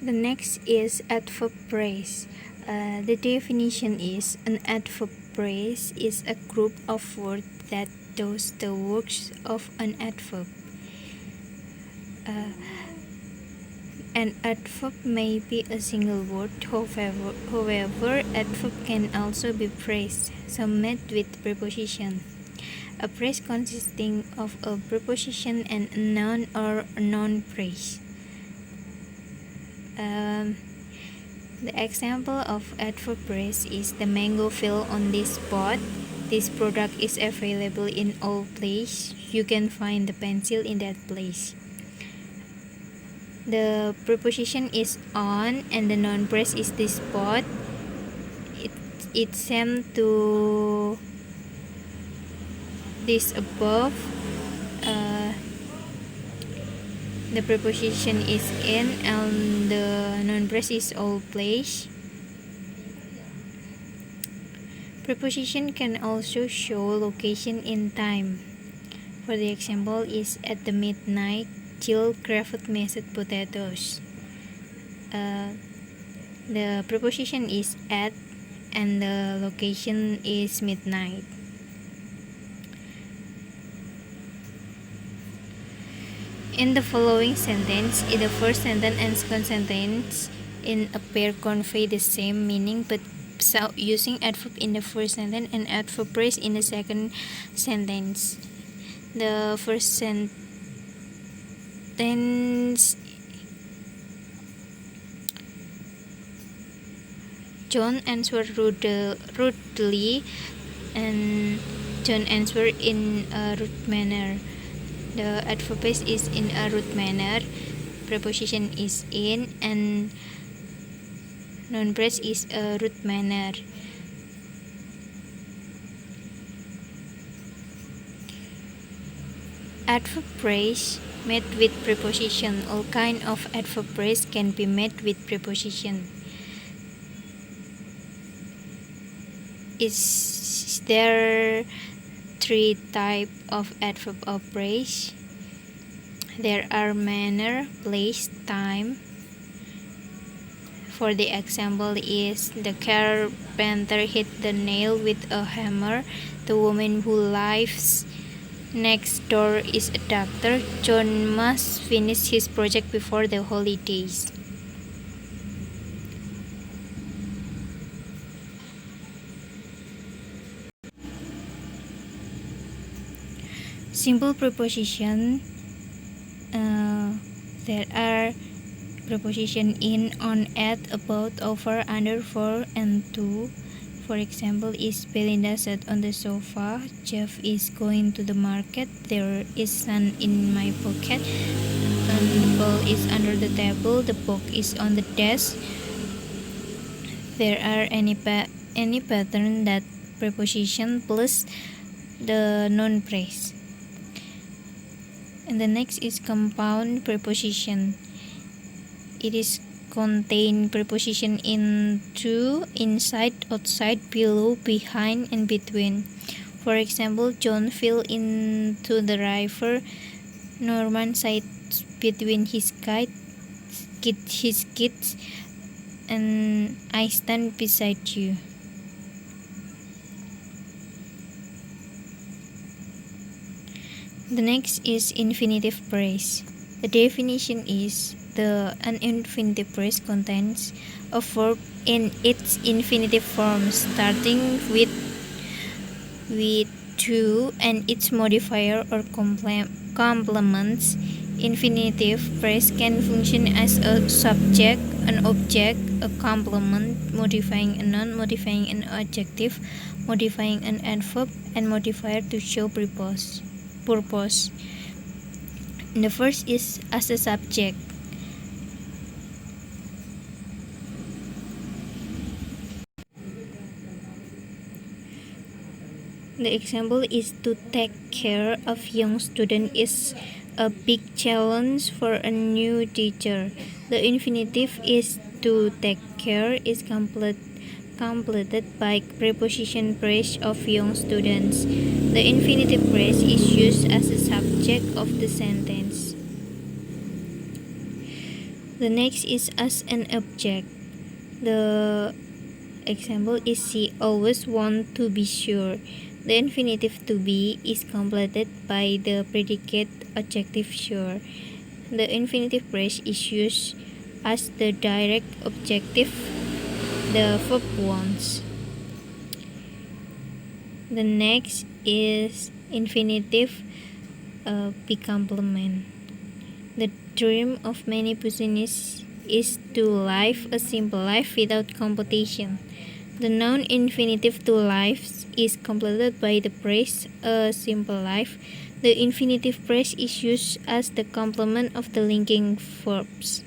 The next is adverb phrase. The definition is an adverb phrase is a group of words that does the works of an adverb. An adverb may be a single word, however, adverb can also be phrased, some made with preposition. A phrase consisting of a preposition and a noun or a noun phrase. The example of adverb phrase is the mango fell on this spot. This product is available in all places. You can find the pencil in that place. The preposition is on and the noun phrase is this spot. It's sent to this above. The preposition is in and the noun phrase is all place. Preposition can also show location in time. For the example is at the midnight, Jill craved mashed potatoes. The preposition is at and the location is midnight. In the following sentence, in the first sentence and second sentence in a pair convey the same meaning, but using adverb in the first sentence and adverb phrase in the second sentence. The first sentence, John answered rudely, and John answered in a rude manner. The adverb phrase is in a rude manner. Preposition is in and noun phrase is a rude manner. Adverb phrase made with preposition. All kind of adverb phrase can be made with preposition. Is there three types of adverb of phrase? There are manner, place, time. For the example is the carpenter hit the nail with a hammer. The woman who lives next door is a doctor. John must finish his project before the holidays. Simple preposition. There are preposition in, on, at, about, over, under, for, and to. For example is Belinda sat on the sofa. Jeff is going to the market. There is sand in my pocket. The ball is under the table. The book is on the desk. There are any pattern that preposition plus the noun phrase. And the next is compound preposition. It is contain preposition into, inside, outside, below, behind, and between. For example, John fell into the river. Norman sat between his kids, and I stand beside you. The next is infinitive phrase. The definition is an infinitive phrase contains a verb in its infinitive form starting with to and its modifier or complements. Infinitive phrase can function as a subject, an object, a complement, modifying a noun, modifying an adjective, modifying an adverb, and modifier to show purpose. The first is as a subject. The example is to take care of young student is a big challenge for a new teacher. The infinitive is to take care is completed by preposition phrase of young students. The infinitive phrase is used as a subject of the sentence. The next is as an object. The example is she always wants to be sure. The infinitive to be is completed by the predicate adjective sure. The infinitive phrase is used as the direct objective, the verb wants. The next is infinitive complement. The dream of many business is to live a simple life without competition. The noun infinitive to life is completed by the phrase a simple life. The infinitive phrase is used as the complement of the linking verbs.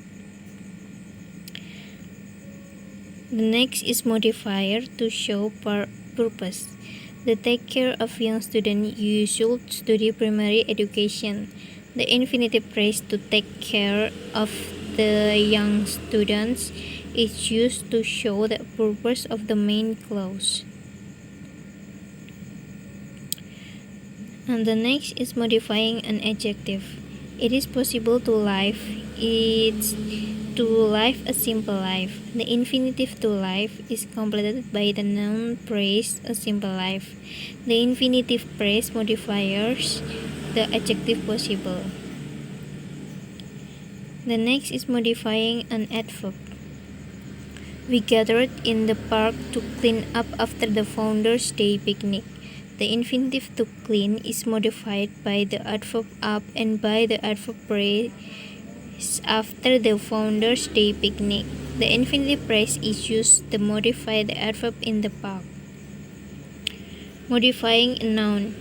The next is modifier to show purpose. The take care of young student, you should study primary education. The infinitive phrase to take care of the young students is used to show the purpose of the main clause. And the next is modifying an adjective. It is possible to live. It's to live a simple life. The infinitive to live is completed by the noun phrase a simple life. The infinitive phrase modifiers the adjective possible. The next is modifying an adverb. We gathered in the park to clean up after the Founders' Day picnic. The infinitive to clean is modified by the adverb up and by the adverb phrase after the Founders' Day picnic. The infinitive phrase is used to modify the adverb in the park. Modifying a noun.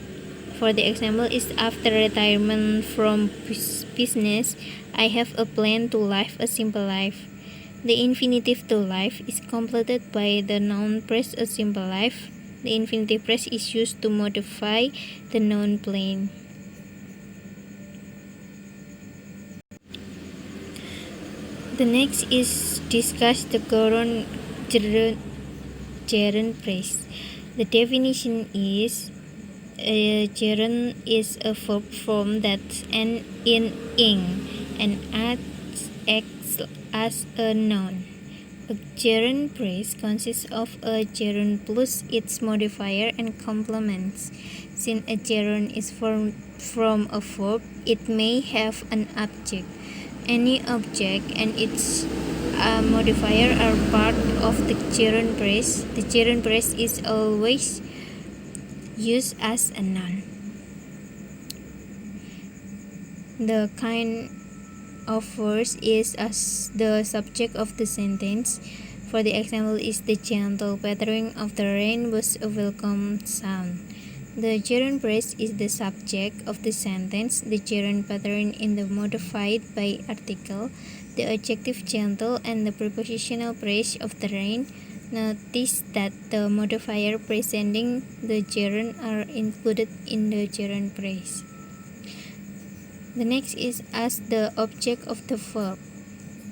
For the example is after retirement from business, I have a plan to live a simple life. The infinitive to live is completed by the noun phrase a simple life. The infinitive phrase is used to modify the noun plan. The next is discuss the gerund phrase. The definition is a gerund is a verb form that ends in ing and acts as a noun. A gerund phrase consists of a gerund plus its modifier and complements. Since a gerund is formed from a verb, it may have an object. Any object and its modifier are part of the gerund phrase. The gerund phrase is always used as a noun. The kind of verse is as the subject of the sentence. For the example is the gentle pattering of the rain was a welcome sound. The gerund phrase is the subject of the sentence. The gerund pattern is modified by article, the adjective gentle, and the prepositional phrase of the rain. Notice that the modifier preceding the gerund are included in the gerund phrase. The next is as the object of the verb.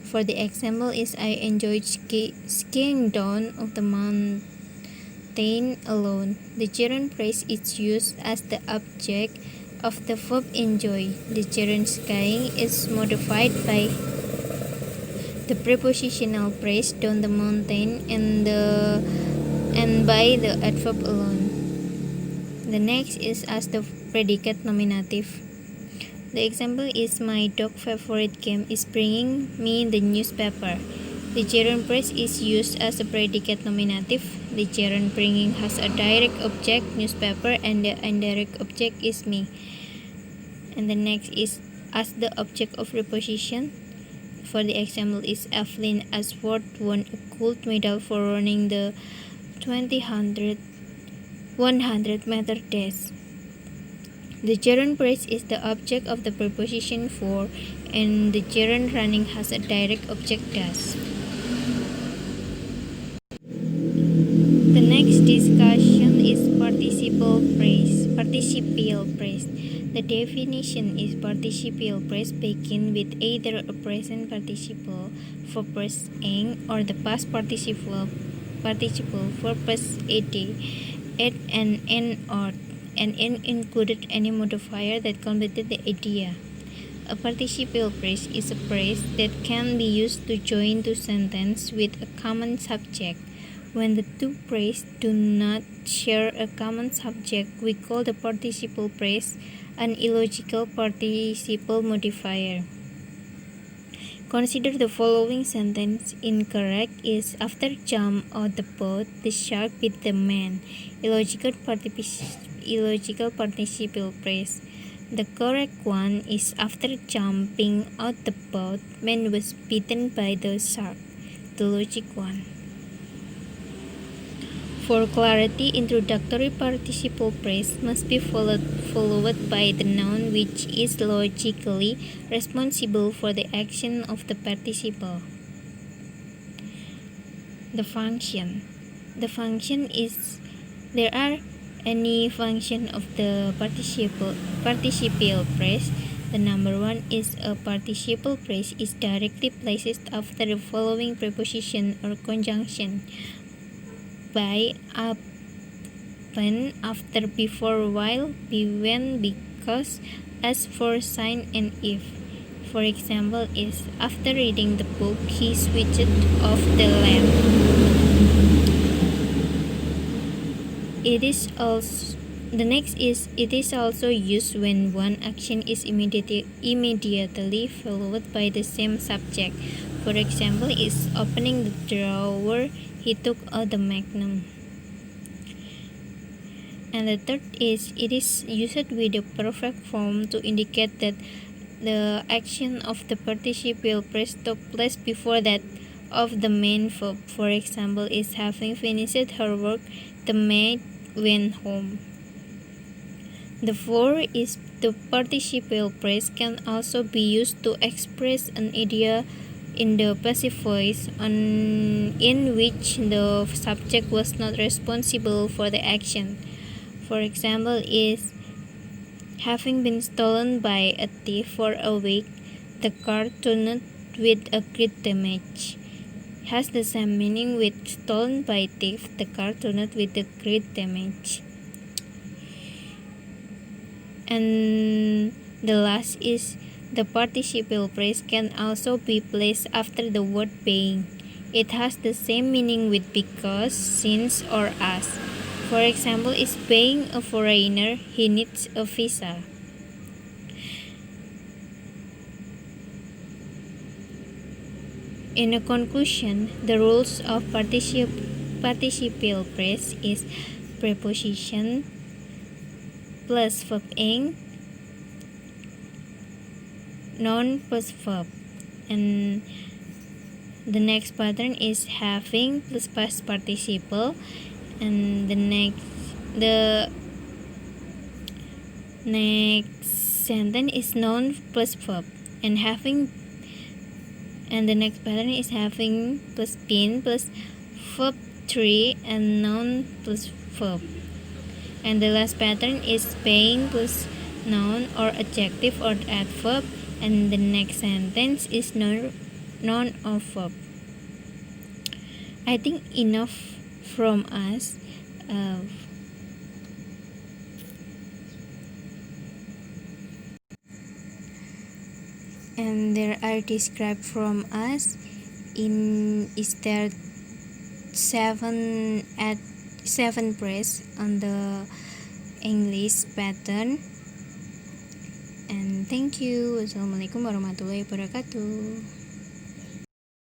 For the example is I enjoyed skiing down of the mountain alone. The gerund phrase is used as the object of the verb enjoy. The gerund skiing is modified by the prepositional phrase down the mountain and by the adverb alone. The next is as the predicate nominative. The example is my dog's favorite game is bringing me the newspaper. The gerund phrase is used as a predicate nominative. The gerund bringing has a direct object, newspaper, and the indirect object is me. And the next is as the object of preposition. For the example is Evelyn Ashworth won a gold medal for running the 100-meter dash. The gerund phrase is the object of the preposition for, and the gerund running has a direct object dash. The next discussion is participial phrase. The definition is participial phrase begin with either a present participle for plus ing or the past participle for plus ed, at an or and included any modifier that completed the idea. A participial phrase is a phrase that can be used to join two sentences with a common subject. When the two phrases do not share a common subject, we call the participial phrase an illogical participial modifier. Consider the following sentence. Incorrect is after jump out the boat, the shark bit the man. Illogical participial phrase. The correct one is after jumping out the boat, man was bitten by the shark. The logic one. For clarity, introductory participial phrase must be followed by the noun which is logically responsible for the action of the participle. The function. The function is there are any function of the participial phrase. The number one is a participial phrase is directly placed after the following preposition or conjunction. By, upon, after, before, while, be, when, because, as, for, sign, and if. For example is after reading the book he switched off the lamp. It is also used when one action is immediately followed by the same subject. For example is opening the drawer he took out the magnum. And the third is it is used with the perfect form to indicate that the action of the participial phrase took place before that of the main verb. For example is having finished her work, the maid went home. The fourth is the participial phrase can also be used to express an idea in the passive voice in which the subject was not responsible for the action. For example is having been stolen by a thief for a week, the car turned with a great damage. Has the same meaning with stolen by thief, the car turned with a great damage. And the last is the participial phrase can also be placed after the word being. It has the same meaning with because, since, or as. For example, is being a foreigner, he needs a visa. In a conclusion, the rules of participial phrase is preposition plus verb ing, noun plus verb, and the next pattern is having plus past participle, and the next sentence is noun plus verb, and the next pattern is having plus been plus verb 3 and noun plus verb, and the last pattern is being plus noun or adjective or adverb, and the next sentence is noun or verb. I think enough from us. And there are described from us is there 7 phrase on the English pattern. And thank you. Wassalamualaikum warahmatullahi wabarakatuh.